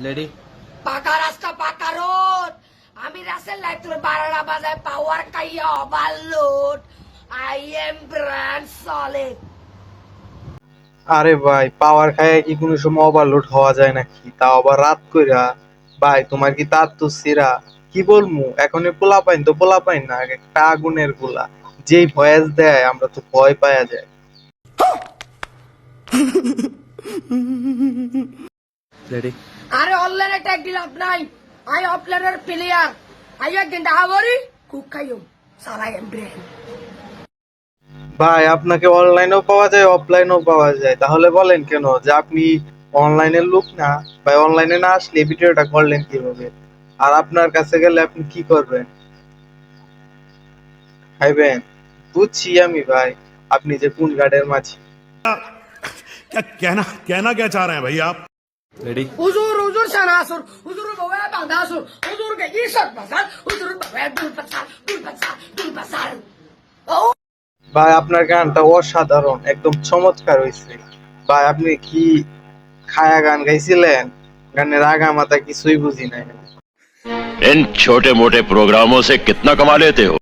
Lady পাকা রাস্তা পাকা রোড আমি রাসেল লাইফ তোর 12টা বাজায় পাওয়ার কাইয়া overload I am brand solid. আরে ভাই, পাওয়ার খায় কি কোনো সময় ওভারলোড হওয়া যায় নাকি, তাও আবার রাত কইরা? ভাই তোমার কি তার তো সিরা, কি বলমু এখন? পোলা পাইন তো পোলা পাইন না, একটা আগুনের গোলা, যেই ভয়েস দেয় আমরা তো ভয় পাওয়া যায়। লেডি আরে অনলাইনে ট্যাগ দিলাম নাই আই অফলাইনের প্লেয়ার আই গেন্ডা হাওয়ারি কুকাইম সারা এম ব্র্যান্ড। ভাই আপনাকে অনলাইনেও পাওয়া যায় অফলাইনেও পাওয়া যায়, তাহলে বলেন কেন যে আপনি অনলাইনের লোক না? ভাই অনলাইনে না আসলে এই ভিডিওটা করলেন কিভাবে? আর আপনার কাছে গেলে আপনি কি করবেন? খাইবেন? বুঝছি আমি ভাই, আপনি যে কোন গার্ডের মাঝি। क्या कहना कहना क्या चाह रहे हैं भाई आप? লেডি হুজুর হুজুর সানাসুর হুজুর বাবা বান্দাসুর হুজুর কে ইসত বাসার হুজুর বাবা দুল পাসার ও ভাই আপনার গানটা অসাধারণ, একদম চমৎকার হয়েছে। ভাই আপনি কি খায়া গান গাইছিলেন? গানের আগা মাথা কিছুই বুঝি নাই। इन छोटे मोटे प्रोग्रामों से कितना कमा लेते हो?